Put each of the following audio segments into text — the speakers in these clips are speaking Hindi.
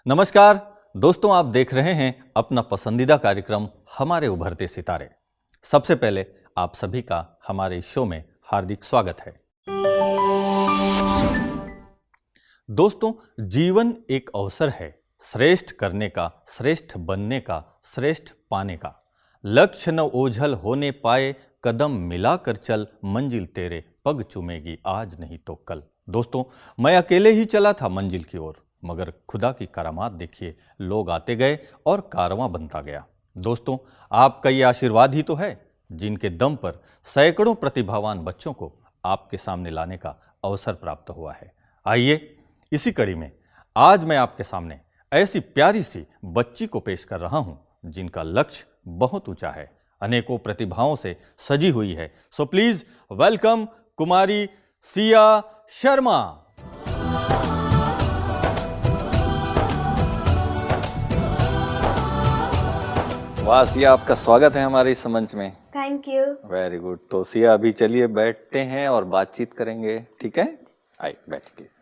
नमस्कार दोस्तों, आप देख रहे हैं अपना पसंदीदा कार्यक्रम हमारे उभरते सितारे। सबसे पहले आप सभी का हमारे इस शो में हार्दिक स्वागत है। दोस्तों, जीवन एक अवसर है श्रेष्ठ करने का, श्रेष्ठ बनने का, श्रेष्ठ पाने का। लक्ष्य न ओझल होने पाए, कदम मिलाकर चल, मंजिल तेरे पग चूमेगी आज नहीं तो कल। दोस्तों, मैं अकेले ही चला था मंजिल की ओर, मगर खुदा की करामात देखिए, लोग आते गए और कारवां बनता गया। दोस्तों, आपका ये आशीर्वाद ही तो है जिनके दम पर सैकड़ों प्रतिभावान बच्चों को आपके सामने लाने का अवसर प्राप्त हुआ है। आइए इसी कड़ी में आज मैं आपके सामने ऐसी प्यारी सी बच्ची को पेश कर रहा हूं जिनका लक्ष्य बहुत ऊंचा है, अनेकों प्रतिभाओं से सजी हुई है। सो प्लीज वेलकम कुमारी सिया शर्मा। वाह सिया, आपका स्वागत है हमारे इस मंच में। Thank you. Very good. तो सिया, अभी चलिए बैठते हैं और बातचीत करेंगे, ठीक है? आइए बैठ प्लीज।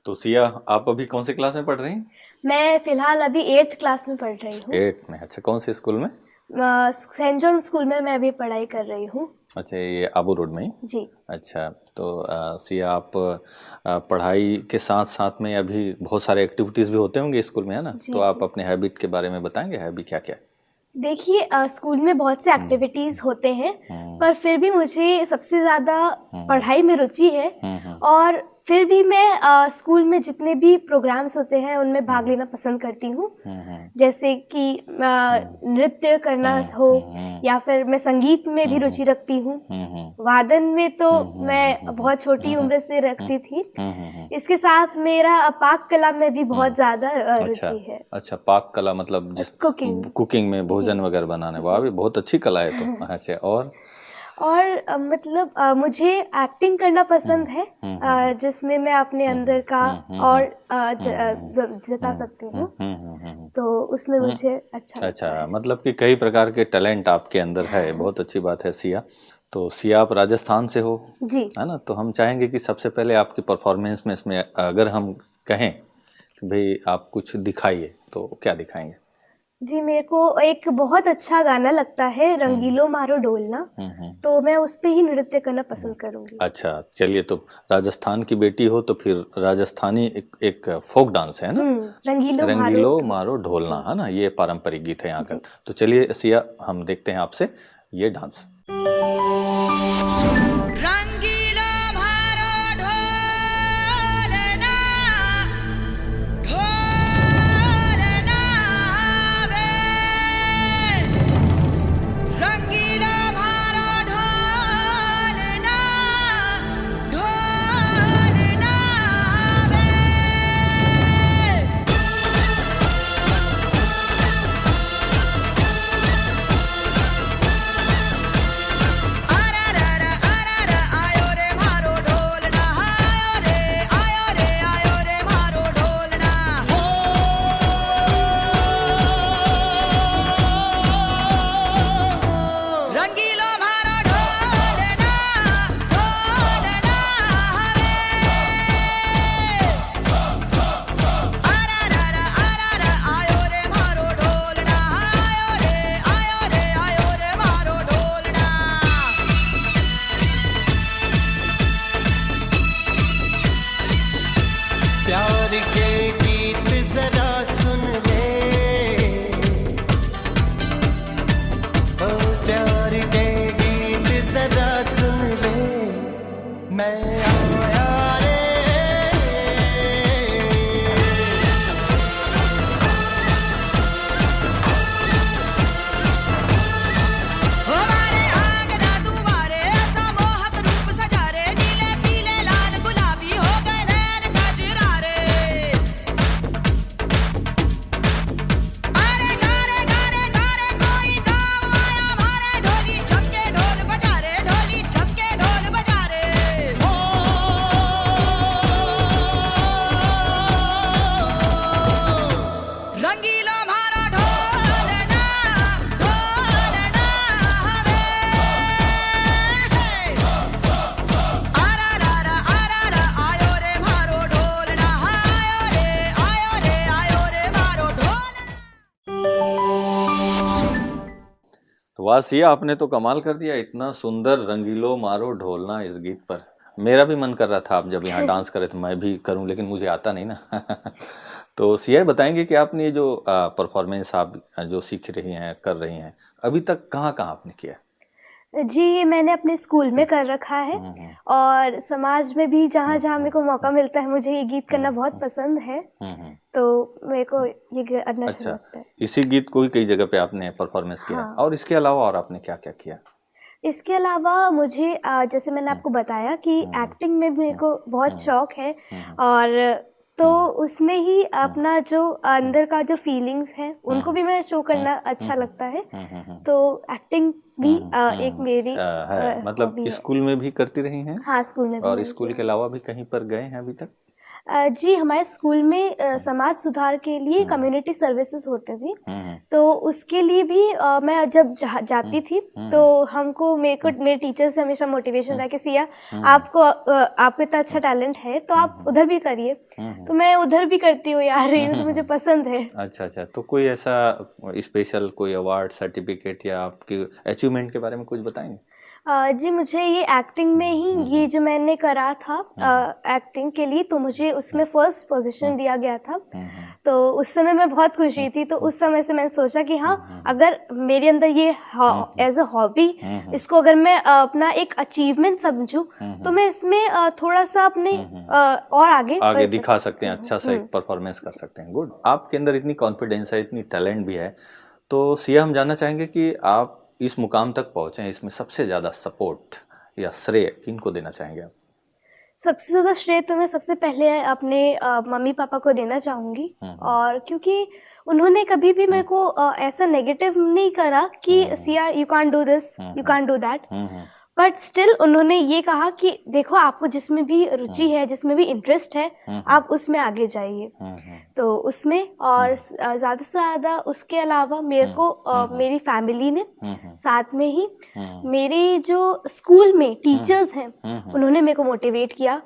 तो सिया, आप अभी कौन सी क्लास में पढ़ रही हैं? मैं फिलहाल अभी 8th क्लास में पढ़ रही हूँ। 8th में? अच्छा, कौन से स्कूल में? सेंट जॉन स्कूल में मैं अभी पढ़ाई कर रही हूँ। अच्छा, ये आबू रोड में ही? जी। अच्छा, तो सिया, आप पढ़ाई के साथ साथ में अभी बहुत सारे एक्टिविटीज़ भी होते होंगे स्कूल में, है ना? तो आप अपने हैबिट के बारे में बताएंगे, हैबिट क्या क्या? देखिए, स्कूल में बहुत से एक्टिविटीज होते हैं, पर फिर भी मुझे सबसे ज़्यादा पढ़ाई में रुचि है। और फिर भी मैं स्कूल में जितने भी प्रोग्राम्स होते हैं उनमें भाग लेना पसंद करती हूँ। जैसे कि नृत्य करना हो, या फिर मैं संगीत में भी रुचि रखती हूँ। वादन में तो मैं बहुत छोटी उम्र से रखती थी। इसके साथ मेरा पाक कला में भी बहुत ज़्यादा रुचि है। अच्छा, पाक कला मतलब कुकिंग में भोजन वगैरह बनाने। वाह, भी बहुत अच्छी कला है तो। अच्छा, और मतलब मुझे एक्टिंग करना पसंद है, जिसमें मैं अपने अंदर का और जता सकती हूँ, तो उसमें मुझे अच्छा मतलब कि कई प्रकार के टैलेंट आपके अंदर है। बहुत अच्छी बात है सिया। तो सिया, आप राजस्थान से हो जी, है ना? तो हम चाहेंगे कि सबसे पहले आपकी परफॉर्मेंस में इसमें अगर हम कहें कि भाई आप कुछ दिखाइए, तो क्या दिखाएंगे? जी, मेरे को एक बहुत अच्छा गाना लगता है, रंगीलो मारो ढोलना, तो मैं उस पे ही नृत्य करना पसंद करूंगी। अच्छा, चलिए, तो राजस्थान की बेटी हो तो फिर राजस्थानी एक फोक डांस है ना, रंगीलो मारो ढोलना, है ना? ये पारंपरिक गीत है यहाँ का। तो चलिए सिया, हम देखते हैं आपसे ये डांस। तो वाह सिया, आपने तो कमाल कर दिया, इतना सुंदर रंगीलो मारो ढोलना इस गीत पर। मेरा भी मन कर रहा था आप जब यहाँ डांस करे तो मैं भी करूं, लेकिन मुझे आता नहीं ना। तो सिया बताएंगे कि आपने ये जो परफॉर्मेंस आप जो सीख रही हैं, कर रही हैं, अभी तक कहाँ कहाँ आपने किया? जी, ये मैंने अपने स्कूल में कर रखा है और समाज में भी जहाँ जहाँ मेरे को मौका मिलता है, मुझे ये गीत करना बहुत पसंद है, तो मेरे को ये करना अच्छा लगता है। इसी गीत को ही कई जगह पे आपने परफॉर्मेंस किया। हाँ। और इसके अलावा और आपने क्या क्या किया? इसके अलावा मुझे जैसे मैंने आपको बताया कि एक्टिंग में मेरे को बहुत शौक है, और तो उसमें ही अपना जो अंदर का जो फीलिंग्स हैं उनको भी मैं शो करना अच्छा लगता है, तो एक्टिंग भी एक मेरी है। मतलब हॉबी है। स्कूल में भी करती रही हैं? हाँ, स्कूल में भी और मैंने स्कूल किया। के अलावा भी कहीं पर गए हैं अभी तक? जी, हमारे स्कूल में समाज सुधार के लिए कम्युनिटी सर्विसेज होते थे, तो उसके लिए भी मैं जब जाती थी तो हमको मेरे टीचर से हमेशा मोटिवेशन रहा कि सिया, आपको इतना अच्छा टैलेंट है तो आप उधर भी करिए, तो मैं उधर भी करती हूँ यार, ये तो मुझे पसंद है। अच्छा, तो कोई ऐसा स्पेशल कोई अवार्ड, सर्टिफिकेट या आपकी अचीवमेंट के बारे में कुछ बताएंगे? जी, मुझे ये एक्टिंग में ही ये जो मैंने करा था एक्टिंग के लिए, तो मुझे उसमें फर्स्ट पोजीशन दिया गया था, तो उस समय मैं बहुत खुशी थी। तो उस समय से मैंने सोचा कि हाँ, अगर मेरे अंदर ये एज अ हॉबी, इसको अगर मैं अपना एक अचीवमेंट समझूं, तो मैं इसमें थोड़ा सा अपने और आगे दिखा सकते हैं, अच्छा सा एक परफॉर्मेंस कर सकते हैं। गुड, आपके अंदर इतनी कॉन्फिडेंस है, इतनी टैलेंट भी है, तो सिया हम जानना चाहेंगे कि आप इस मुकाम तक पहुंचे हैं, इसमें सबसे ज्यादा सपोर्ट या श्रेय किनको देना चाहेंगे आप? सबसे ज़्यादा श्रेय तो मैं सबसे पहले अपने मम्मी पापा को देना चाहूँगी, और क्योंकि उन्होंने कभी भी मेरे को ऐसा नेगेटिव नहीं करा कि Siya you can't do this, you can't do that, but still उन्होंने ये कहा कि देखो, आपको जिसमें भी रुचि है, जिसमें भी इंटरेस्ट है, आप उसमें आगे जाइए, तो उसमें। और ज़्यादा से ज़्यादा उसके अलावा मेरे को मेरी फैमिली ने साथ में ही मेरे जो स्कूल में टीचर्स हैं उन्होंने मेरे को मोटिवेट किया,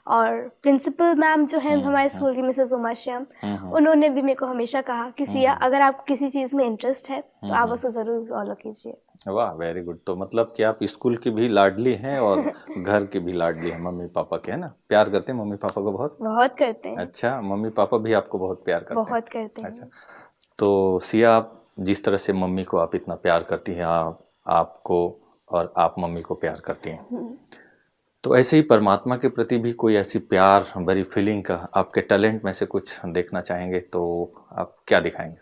और प्रिंसिपल मैम जो है हमारे स्कूल की मिसेस उमा श्याम, उन्होंने भी मेरे को हमेशा कहा कि सिया, अगर आपको किसी चीज़ में इंटरेस्ट है तो आप उसको ज़रूर फॉलो कीजिए। वाह, वेरी गुड। तो मतलब कि आप स्कूल की भी लाडली हैं और घर की भी लाडली हैं मम्मी पापा के, है ना? प्यार करते हैं मम्मी पापा को? बहुत करते हैं। अच्छा, मम्मी पापा भी आपको बहुत प्यार करते हैं? बहुत करते हैं। अच्छा, तो सिया, आप जिस तरह से मम्मी को आप इतना प्यार करती हैं, आपको और आप मम्मी को प्यार करती हैं, तो ऐसे ही परमात्मा के प्रति भी कोई ऐसी प्यार भरी फीलिंग का आपके टैलेंट में से कुछ देखना चाहेंगे तो आप क्या दिखाएंगे?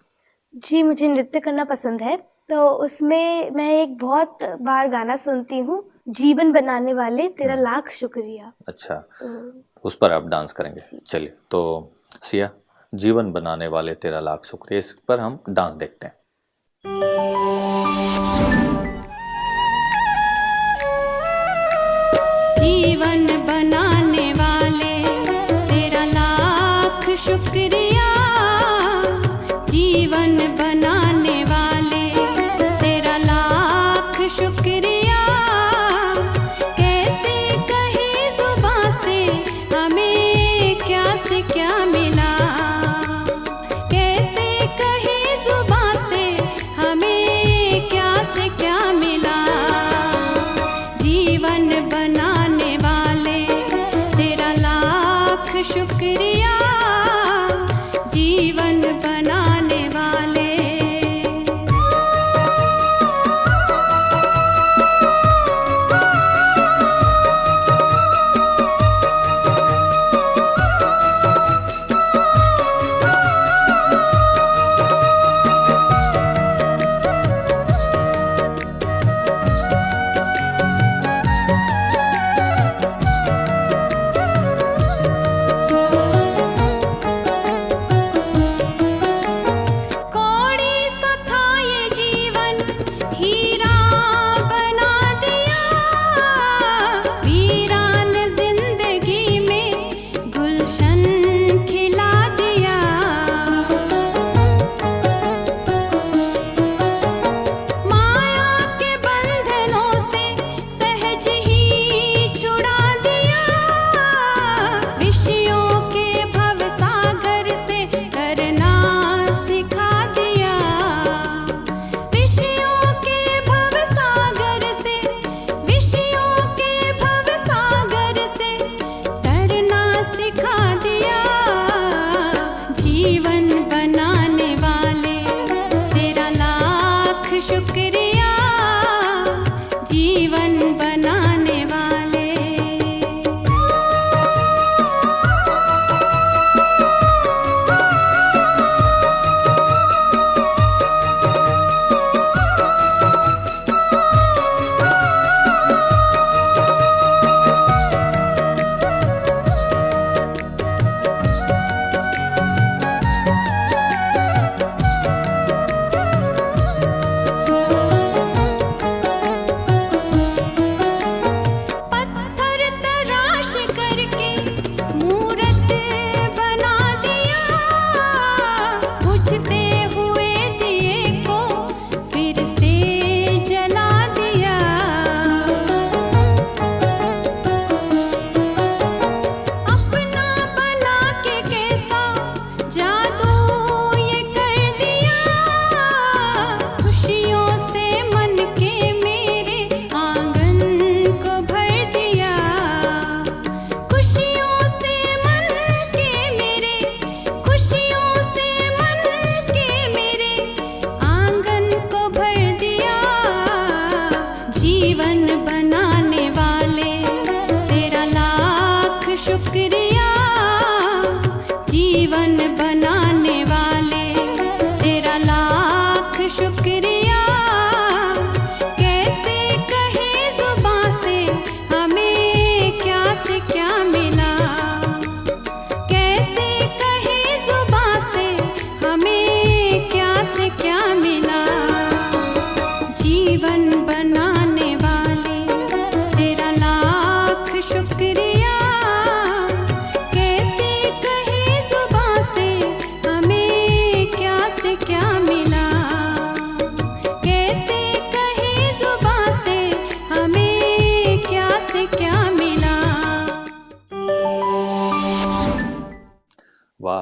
जी, मुझे नृत्य करना पसंद है, तो उसमें मैं एक बहुत बार गाना सुनती हूँ, जीवन बनाने वाले तेरा लाख शुक्रिया। अच्छा, उस पर आप डांस करेंगे? चलिए, तो सिया, जीवन बनाने वाले तेरा लाख शुक्रिया, इस पर हम डांस देखते हैं। जीवन बनाने वाले तेरा लाख शुक्रिया, जीवन बनाने वाले तेरा लाख शुक्रिया, कैसे कहे जुबां से हमें क्या से क्या मिला, कैसे कहे जुबां से हमें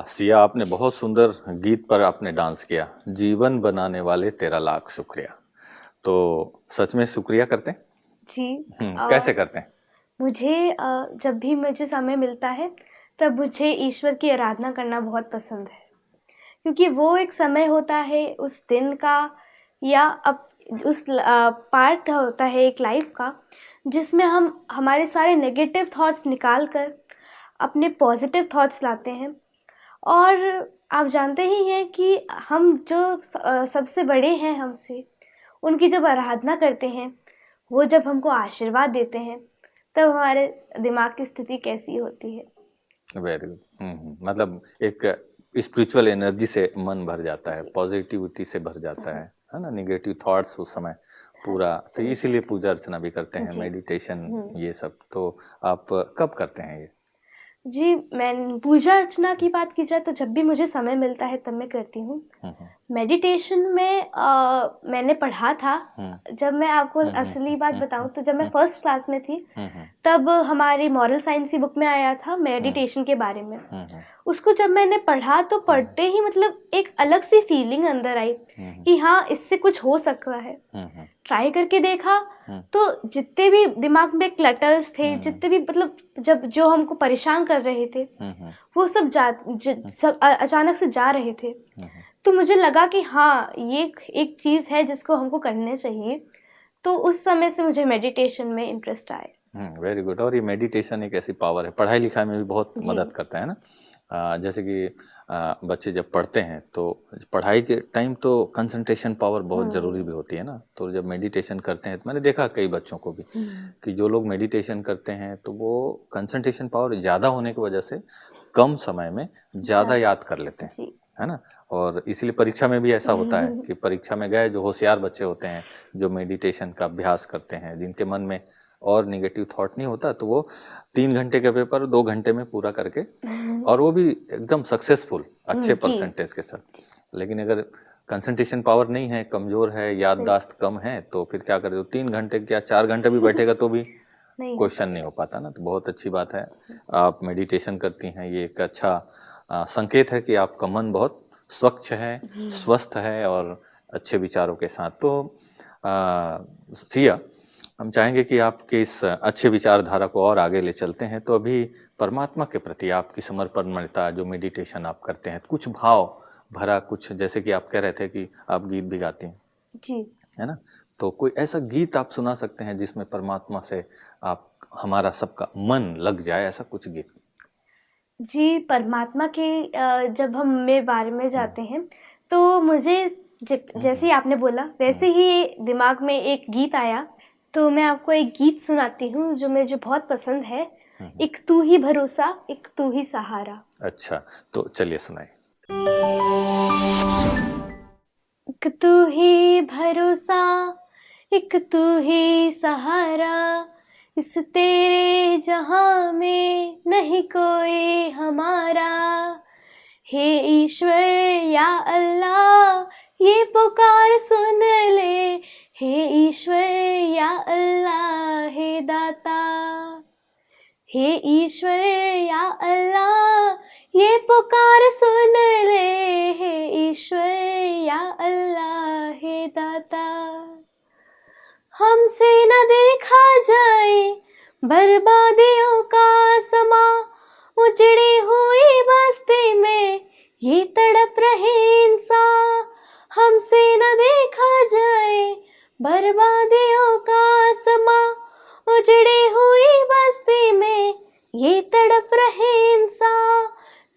सिया, आपने बहुत सुंदर गीत पर आपने डांस किया, जीवन बनाने वाले तेरा लाख शुक्रिया। तो सच में शुक्रिया करते हैं? जी। कैसे करते हैं? मुझे जब भी मुझे समय मिलता है तब मुझे ईश्वर की आराधना करना बहुत पसंद है, क्योंकि वो एक समय होता है उस दिन का या अब उस पार्ट होता है एक लाइफ का, जिसमें हम हमारे सारे नेगेटिव थॉट्स निकाल कर अपने पॉजिटिव थॉट्स लाते हैं। और आप जानते ही हैं कि हम जो सबसे बड़े हैं हमसे, उनकी जब आराधना करते हैं, वो जब हमको आशीर्वाद देते हैं, तब हमारे दिमाग की स्थिति कैसी होती है। Very good. मतलब एक स्पिरिचुअल एनर्जी से मन भर जाता है, पॉजिटिविटी से भर जाता है ना, नेगेटिव थॉट्स उस समय पूरा। तो इसीलिए पूजा अर्चना भी करते हैं, मेडिटेशन, ये सब। तो आप कब करते हैं ये? जी, मैं पूजा अर्चना की बात की जाए तो जब भी मुझे समय मिलता है तब मैं करती हूँ। मेडिटेशन में मैंने पढ़ा था। जब मैं आपको असली बात बताऊँ तो जब मैं फर्स्ट क्लास में थी तब हमारी मॉरल साइंस की बुक में आया था मेडिटेशन के बारे में। उसको जब मैंने पढ़ा तो पढ़ते ही मतलब एक अलग सी फीलिंग अंदर आई कि हाँ, इससे कुछ हो सकता है। ट्राई करके देखा तो जितने भी दिमाग में क्लटर्स थे, जितने भी मतलब जब जो हमको परेशान कर रहे थे, वो सब सब अचानक से जा रहे थे। तो मुझे लगा कि हाँ, ये एक चीज़ है जिसको हमको करने चाहिए। तो उस समय से मुझे मेडिटेशन में इंटरेस्ट आया। Very good. और ये मेडिटेशन एक ऐसी पावर है, पढ़ाई लिखाई में भी बहुत मदद करता है ना। जैसे कि बच्चे जब पढ़ते हैं तो पढ़ाई के टाइम तो कंसंट्रेशन पावर बहुत ज़रूरी भी होती है ना। तो जब मेडिटेशन करते हैं तो मैंने देखा कई बच्चों को भी कि जो लोग मेडिटेशन करते हैं तो वो कंसंट्रेशन पावर ज़्यादा होने की वजह से कम समय में ज़्यादा याद कर लेते हैं, है ना। और इसलिए परीक्षा में भी ऐसा होता है कि परीक्षा में गए जो होशियार बच्चे होते हैं, जो मेडिटेशन का अभ्यास करते हैं, जिनके मन में और नेगेटिव थॉट नहीं होता, तो वो 3 घंटे का पेपर 2 घंटे में पूरा करके, और वो भी एकदम सक्सेसफुल, अच्छे परसेंटेज के साथ। लेकिन अगर कंसंट्रेशन पावर नहीं है, कमजोर है, याददाश्त कम है, तो फिर क्या करे, 3 घंटे क्या 4 घंटे भी बैठेगा तो भी क्वेश्चन नहीं हो पाता ना। तो बहुत अच्छी बात है आप मेडिटेशन करती हैं, ये एक अच्छा संकेत है कि आपका मन बहुत स्वच्छ है, स्वस्थ है और अच्छे विचारों के साथ। तो सिया, हम चाहेंगे कि आपके इस अच्छे विचारधारा को और आगे ले चलते हैं। तो अभी परमात्मा के प्रति आपकी समर्पणता, जो मेडिटेशन आप करते हैं, कुछ भाव भरा, कुछ जैसे कि आप कह रहे थे कि आप गीत भी गाती हैं जी, है ना, तो कोई ऐसा गीत आप सुना सकते हैं जिसमें परमात्मा से आप हमारा सबका मन लग जाए, ऐसा कुछ गीत? जी, परमात्मा के जब हम में बारे में जाते हैं तो मुझे जैसे ही आपने बोला वैसे ही दिमाग में एक गीत आया। तो मैं आपको एक गीत सुनाती हूँ जो मुझे बहुत पसंद है। एक तू ही भरोसा, एक तू ही सहारा। अच्छा, तो चलिए सुनाइए। एक तू ही भरोसा, एक तू ही सहारा, इस तेरे जहां में नहीं कोई हमारा। हे ईश्वर या अल्लाह, ये पुकार सुन ले। हे ईश्वर या अल्लाह, हे दाता। हे ईश्वर या अल्लाह, ये पुकार सुन ले। हे ईश्वर या अल्लाह, हे दाता। हमसे न देखा जाए बर्बादियों का समा, उजड़ी हुई बस्ती में ये तड़प रहे इंसान। हमसे न देखा जाए बर्बादियों का समा, उजड़ी हुई बस्ती में ये तड़प रहे इंसान।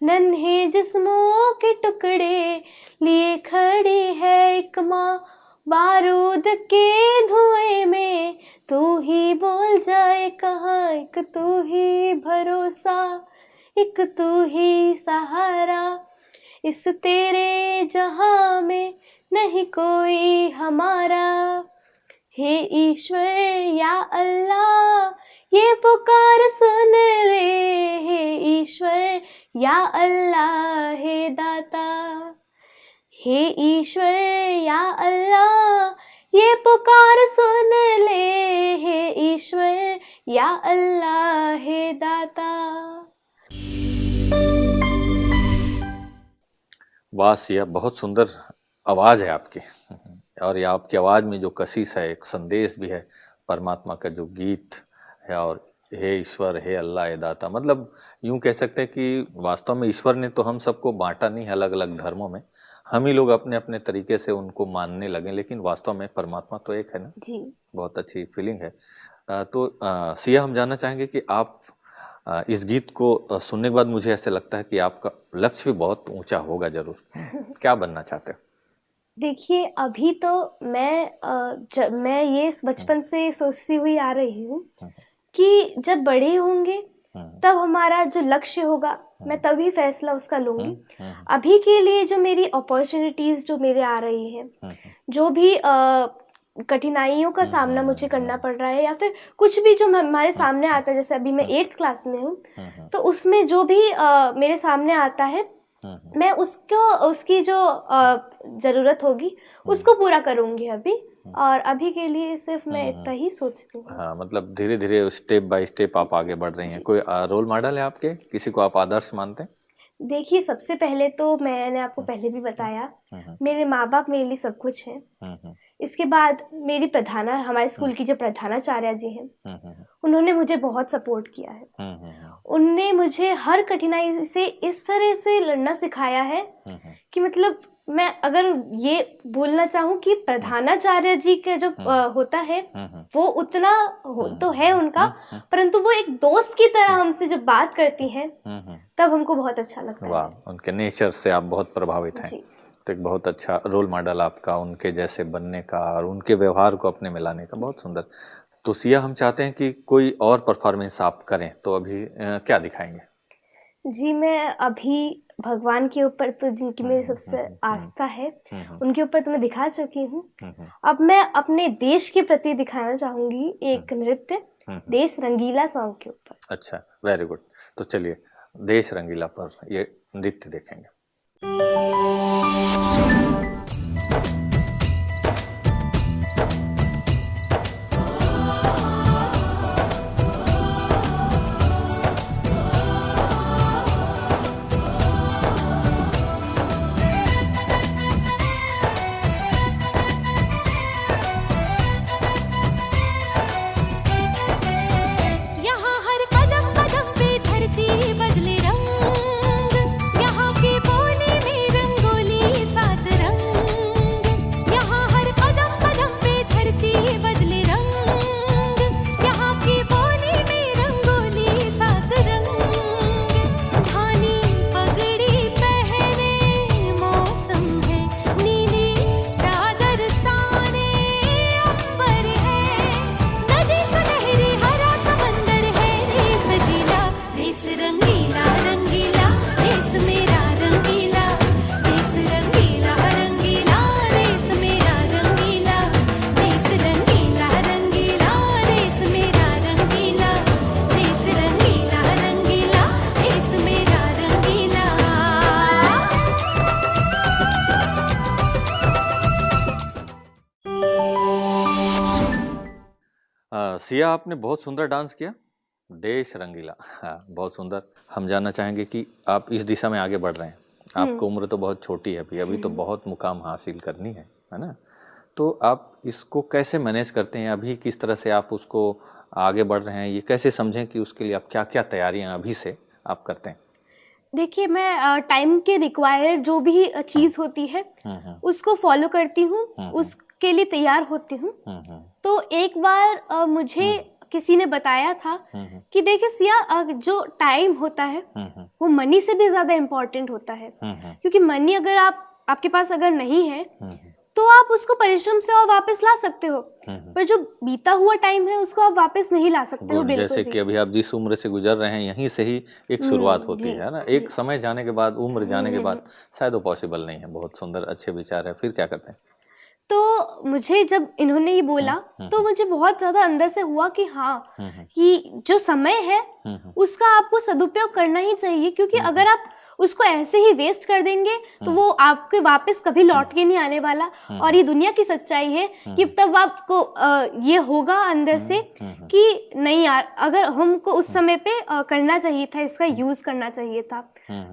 नन्हे जिस्मों के टुकड़े लिए खड़ी है एक माँ, बारूद के धुएं में तू ही बोल जाए कहाँ। एक तू ही भरोसा, एक तू ही सहारा, इस तेरे जहां में नहीं कोई हमारा। हे ईश्वर या अल्लाह, ये पुकार सुन ले। हे ईश्वर या अल्लाह, हे दाता। हे ईश्वर या अल्लाह, ये पुकार सुन ले। हे ईश्वर या अल्लाह, हे दाता। वाह सिया, बहुत सुंदर आवाज़ है आपकी। और ये आपकी आवाज़ में जो कशिश है, एक संदेश भी है परमात्मा का जो गीत है। और हे ईश्वर, हे अल्लाह, हे दाता, मतलब यूं कह सकते हैं कि वास्तव में ईश्वर ने तो हम सबको बांटा नहीं है अलग अलग धर्मों में, हम ही लोग अपने अपने तरीके से उनको मानने लगे, लेकिन वास्तव में परमात्मा तो एक है ना। जी। बहुत अच्छी फीलिंग है। सिया, हम जानना चाहेंगे कि आप इस गीत को सुनने के बाद मुझे ऐसे लगता है कि आपका लक्ष्य भी बहुत ऊंचा होगा जरूर। क्या बनना चाहते हो? देखिए, अभी तो मैं ये बचपन से सोचती हुई आ रही हूँ कि जब बड़े होंगे तब हमारा जो लक्ष्य होगा मैं तभी फैसला उसका लूंगी। अभी के लिए जो मेरी अपॉर्चुनिटीज जो मेरे आ रही हैं, जो भी कठिनाइयों का सामना मुझे करना पड़ रहा है, या फिर कुछ भी जो हमारे सामने आता है, जैसे अभी मैं 8th क्लास में हूँ, तो उसमें जो भी मेरे सामने आता है मैं उसकी जो जरूरत होगी उसको पूरा करूंगी अभी। और अभी के लिए सिर्फ मैं इतना ही सोचती हूँ। हाँ, मतलब धीरे धीरे स्टेप बाय स्टेप आप आगे बढ़ रही हैं। कोई रोल मॉडल है आपके, किसी को आप आदर्श मानते हैं? देखिए, सबसे पहले तो मैंने आपको पहले भी बताया, मेरे माँ बाप मेरे लिए सब कुछ है। इसके बाद मेरी हमारे स्कूल की जो प्रधानाचार्य जी हैं, उन्होंने मुझे बहुत सपोर्ट किया है। उनने मुझे हर कठिनाई से इस तरह से लड़ना सिखाया है कि मतलब मैं अगर ये बोलना चाहूँ कि प्रधानाचार्य जी का जो होता है वो उतना तो है उनका, परंतु वो एक दोस्त की तरह हमसे जब बात करती हैं तब हमको बहुत अच्छा लगता है। वाह, उनके नेचर से आप बहुत प्रभावित हैं। तो एक बहुत अच्छा रोल मॉडल आपका उनके जैसे बनने का और उनके व्यवहार को अपने में लाने का, बहुत सुंदर। तो सिया, हम चाहते हैं कि कोई और परफॉर्मेंस आप करें, तो अभी क्या दिखाएंगे? जी, मैं अभी भगवान के ऊपर तो जिनकी मेरी सबसे आस्था है उनके ऊपर तो मैं दिखा चुकी हूँ। अब मैं अपने देश के प्रति दिखाना चाहूंगी एक नृत्य, देश रंगीला सॉन्ग के ऊपर। अच्छा, वेरी गुड। तो चलिए देश रंगीला पर ये नृत्य देखेंगे। यहाँ हर कदम कदम पे धरती बदले रंग, यहाँ की बोली में रंगोली सात रंग। यहाँ हर कदम कदम पे धरती बदले रंग, यहाँ की बोली में रंगोली सात रंग। धानी पगड़ी पहने मौसम है, नीली चादर ताने अंबर है, नदी सुनहरी हरा समंदर है, देश रंगीला, देश रंगीला रंगीला, देश मेरा रंगीला, देश रंगीला रंगीला, देश मेरा रंगीला, देश रंगीला रंगीला, देश मेरा रंगीला, देश रंगीला रंगीला, देश मेरा रंगीला। सिया, आपने बहुत सुंदर डांस किया, देश रंगीला। हाँ, बहुत सुंदर। हम जानना चाहेंगे कि आप इस दिशा में आगे बढ़ रहे हैं, आपकी उम्र तो बहुत छोटी है अभी तो बहुत मुकाम हासिल करनी है ना। तो आप इसको कैसे मैनेज करते हैं अभी, किस तरह से आप उसको आगे बढ़ रहे हैं, ये कैसे समझें कि उसके लिए आप क्या क्या तैयारियां अभी से आप करते हैं? देखिए, मैं टाइम के रिक्वायर्ड जो भी चीज़ होती है उसको फॉलो करती हूँ, उसके लिए तैयार होती हूँ। तो एक बार मुझे किसी ने बताया था कि देखिए सिया, जो टाइम होता है वो मनी से भी ज़्यादा इम्पोर्टेंट होता है, क्योंकि मनी अगर आपके पास अगर नहीं है तो आप उसको परिश्रम से और वापस ला सकते हो, पर जो बीता हुआ टाइम है उसको आप वापस नहीं ला सकते हो बिल्कुल जैसे भी। कि अभी आप जिस उम्र से गुजर रहे हैं यहीं से ही एक शुरुआत होती है ना, एक समय जाने के बाद, उम्र जाने के बाद शायद वो पॉसिबल नहीं है। बहुत सुंदर, अच्छे विचार है। फिर क्या करते हैं? तो मुझे जब इन्होंने ये बोला तो मुझे बहुत ज़्यादा अंदर से हुआ कि हाँ, कि जो समय है उसका आपको सदुपयोग करना ही चाहिए, क्योंकि अगर आप उसको ऐसे ही वेस्ट कर देंगे तो वो आपके वापस कभी लौट के नहीं आने वाला। और ये दुनिया की सच्चाई है कि तब आपको ये होगा अंदर से कि नहीं यार, अगर हमको उस समय पे करना चाहिए था, इसका यूज करना चाहिए था।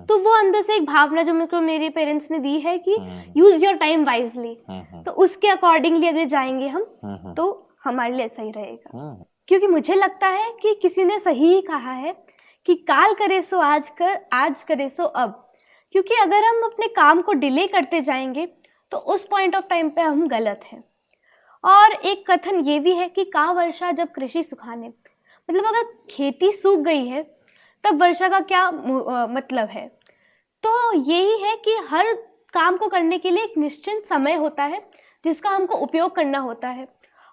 तो वो अंदर से एक भावना जो मेरे पेरेंट्स ने दी है कि यूज योर टाइम वाइजली, तो उसके अकॉर्डिंगली अगर जाएंगे हम तो हमारे लिए सही रहेगा। क्योंकि मुझे लगता है कि किसी ने सही ही कहा है कि काल करे सो आज कर, आज करे सो अब। क्योंकि अगर हम अपने काम को डिले करते जाएंगे तो उस पॉइंट ऑफ टाइम पे हम गलत हैं। और एक कथन ये भी है कि का वर्षा जब कृषि सुखाने, मतलब अगर खेती सूख गई है तब वर्षा का क्या मतलब है। तो यही है कि हर काम को करने के लिए एक निश्चित समय होता है जिसका हमको उपयोग करना होता है,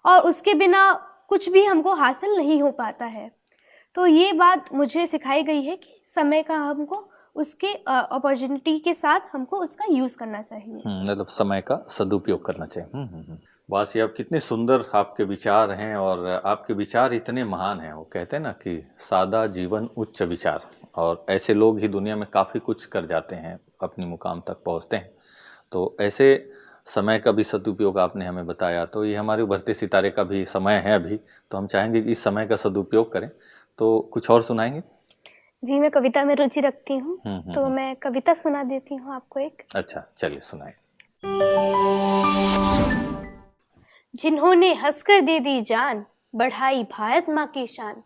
और उसके बिना कुछ भी हमको हासिल नहीं हो पाता है। तो ये बात मुझे सिखाई गई है कि समय का हमको उसके अपॉर्चुनिटी के साथ हमको उसका यूज़ करना चाहिए। मतलब समय का सदुपयोग करना चाहिए। वासी, आप कितने सुंदर आपके विचार हैं, और आपके विचार इतने महान हैं। वो कहते हैं ना कि सादा जीवन उच्च विचार, और ऐसे लोग ही दुनिया में काफ़ी कुछ कर जाते हैं, अपनी मुकाम तक पहुंचते हैं। तो ऐसे समय का भी सदुपयोग आपने हमें बताया। तो ये हमारे उभरते सितारे का भी समय है अभी, तो हम चाहेंगे कि इस समय का सदुपयोग करें। तो कुछ और सुनाएंगे? जी, मैं कविता में रुचि रखती हूँ, तो मैं कविता सुना देती हूँ आपको एक। अच्छा, चलिए सुनाइए। जिन्होंने हंसकर दे दी जान, बढ़ाई भारत माँ की शान,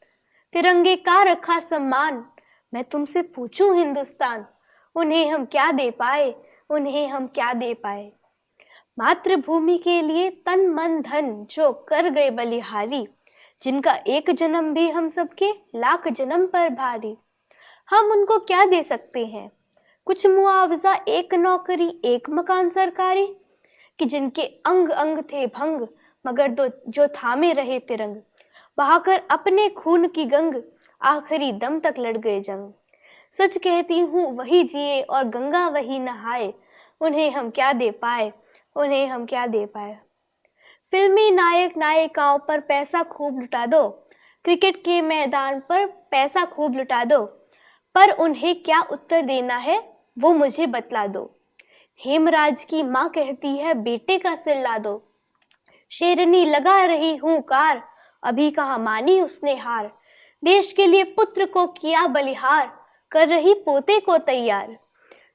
तिरंगे का रखा सम्मान, मैं तुमसे पूछूं हिंदुस्तान, उन्हें हम क्या दे पाए, उन्हें हम क्या दे पाए। मातृभूमि के लिए तन मन धन जो कर गए बलिहारी, जिनका एक जन्म भी हम सबके लाख जन्म पर भारी। हम उनको क्या दे सकते हैं, कुछ मुआवजा, एक नौकरी, एक मकान सरकारी, कि जिनके अंग अंग थे भंग, मगर जो थामे रहे तिरंग, बहाकर अपने खून की गंग, आखिरी दम तक लड़ गए जंग। सच कहती हूँ वही जिए और गंगा वही नहाए, उन्हें हम क्या दे पाए, उन्हें हम क्या दे पाए। फिल्मी नायक नायिकाओं पर पैसा खूब लुटा दो, क्रिकेट के मैदान पर पैसा खूब लुटा दो, पर उन्हें क्या उत्तर देना है वो मुझे बतला दो। हेमराज की माँ कहती है बेटे का सिर ला दो, शेरनी लगा रही हूँ कार, अभी कहाँ मानी उसने हार। देश के लिए पुत्र को किया बलिहार, कर रही पोते को तैयार।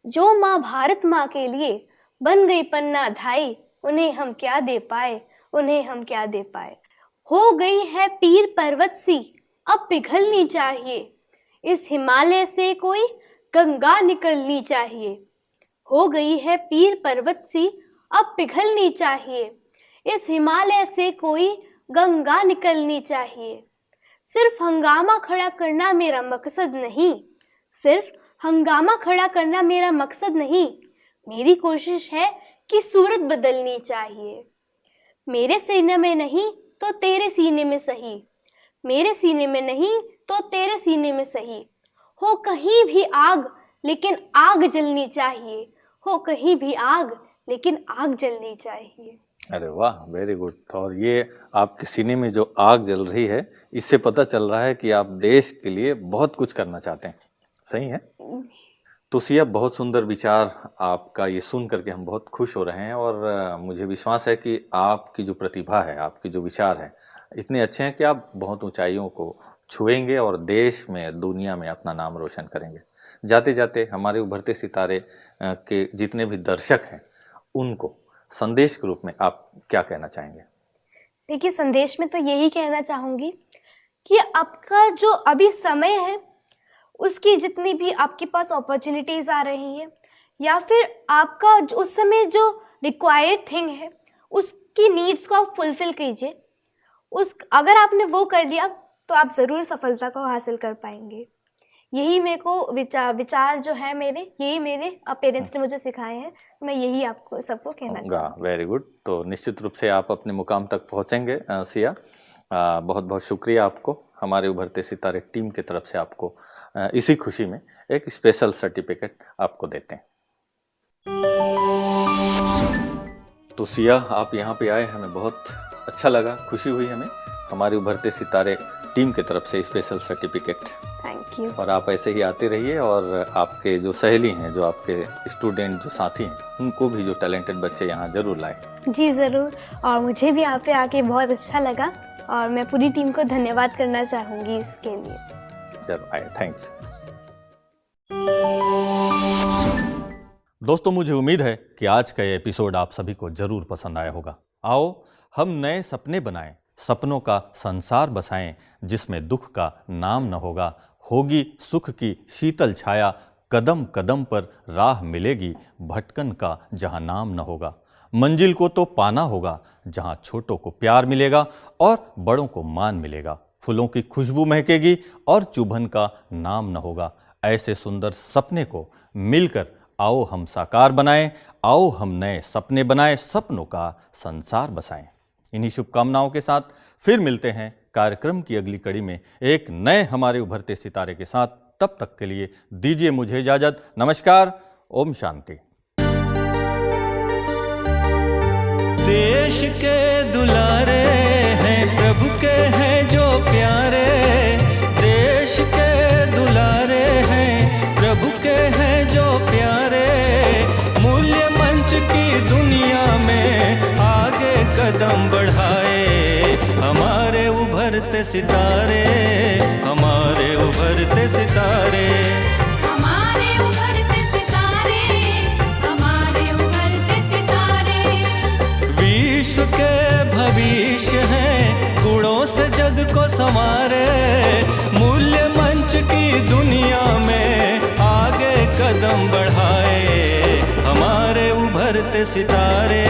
जो माँ भारत माँ के लिए बन गई पन्ना धाई, उन्हें हम क्या दे पाए, उन्हें हम क्या दे पाए। हो गई है पीर पर्वत सी, अब पिघलनी चाहिए, इस हिमालय से कोई गंगा निकलनी चाहिए। हो गई है पीर पर्वत सी, अब पिघलनी चाहिए, इस हिमालय से कोई गंगा निकलनी चाहिए। सिर्फ हंगामा खड़ा करना मेरा मकसद नहीं, सिर्फ हंगामा खड़ा करना मेरा मकसद नहीं, मेरी कोशिश है कि सूरत बदलनी चाहिए। मेरे सीने में नहीं तो तेरे सीने में सही, मेरे सीने में नहीं तो तेरे सीने में सही। हो कहीं भी आग लेकिन आग जलनी चाहिए, हो कहीं भी आग लेकिन आग जलनी चाहिए। अरे वाह, वेरी गुड। और ये आपके सीने में जो आग जल रही है, इससे पता चल रहा है कि आप देश के लिए बहुत कुछ करना चाहते हैं। सही है। तो सिया, बहुत सुंदर विचार आपका ये सुन करके हम बहुत खुश हो रहे हैं, और मुझे विश्वास है कि आपकी जो प्रतिभा है, आपके जो विचार हैं, इतने अच्छे हैं कि आप बहुत ऊंचाइयों को छुएंगे और देश में, दुनिया में अपना नाम रोशन करेंगे। जाते जाते हमारे उभरते सितारे के जितने भी दर्शक हैं, उनको संदेश के रूप में आप क्या कहना चाहेंगे? देखिए, संदेश में तो यही कहना चाहूँगी कि आपका जो अभी समय है, उसकी जितनी भी आपके पास अपॉर्चुनिटीज़ आ रही हैं, या फिर आपका उस समय जो रिक्वायर्ड थिंग है, उसकी नीड्स को आप फुलफिल कीजिए। अगर आपने वो कर लिया तो आप ज़रूर सफलता को हासिल कर पाएंगे। यही मेरे को विचार जो है मेरे, यही मेरे पेरेंट्स ने मुझे सिखाए हैं, मैं यही आपको सबको कहना चाहूँगी। Very good. तो निश्चित रूप से आप अपने मुकाम तक पहुँचेंगे सिया। बहुत बहुत शुक्रिया आपको। हमारे उभरते सितारे टीम की तरफ से आपको इसी खुशी में एक स्पेशल सर्टिफिकेट आपको देते हैं। तो सिया, आप यहाँ पे आए, हमें बहुत अच्छा लगा, खुशी हुई हमें। हमारे उभरते सितारे टीम की तरफ से special certificate. Thank thank you. और आप ऐसे ही आते रहिए, और आपके जो सहेली हैं, जो आपके स्टूडेंट, जो साथी हैं, उनको भी, जो टैलेंटेड बच्चे यहाँ जरूर लाएं। जी ज़रूर। और मुझे भी यहाँ पे आके बहुत अच्छा लगा, और मैं पूरी टीम को धन्यवाद करना चाहूँगी इसके लिए। जरूर आए, थैंक यू। दोस्तों, मुझे उम्मीद है कि आज का ये एपिसोड आप सभी को जरूर पसंद आया होगा। आओ हम नए सपने बनाएं, सपनों का संसार बसाएं, जिसमें दुख का नाम न होगा, होगी सुख की शीतल छाया, कदम कदम पर राह मिलेगी, भटकन का जहां नाम न होगा। मंजिल को तो पाना होगा, जहां छोटों को प्यार मिलेगा और बड़ों को मान मिलेगा। फूलों की खुशबू महकेगी और चुभन का नाम न होगा। ऐसे सुंदर सपने को मिलकर आओ हम साकार बनाएं, आओ हम नए सपने बनाएं, सपनों का संसार बसाएं। इन्हीं शुभकामनाओं के साथ फिर मिलते हैं कार्यक्रम की अगली कड़ी में एक नए हमारे उभरते सितारे के साथ। तब तक के लिए दीजिए मुझे इजाजत। नमस्कार, ओम शांति। देश के दुलारे हैं, प्रभु के हैं जो प्यारे, देश के दुलारे हैं, प्रभु के हैं जो प्यारे, मूल्य मंच की दुनिया में आगे कदम बढ़ाए, हमारे उभरते सितारे, हमारे उभरते सितारे, हमारे उभरते सितारे, हमारे उभरते सितारे, विश्व के भविष्य हैं, गुणों से जग को संवारे, मूल्य मंच की दुनिया में आगे कदम बढ़ाए, हमारे उभरते सितारे,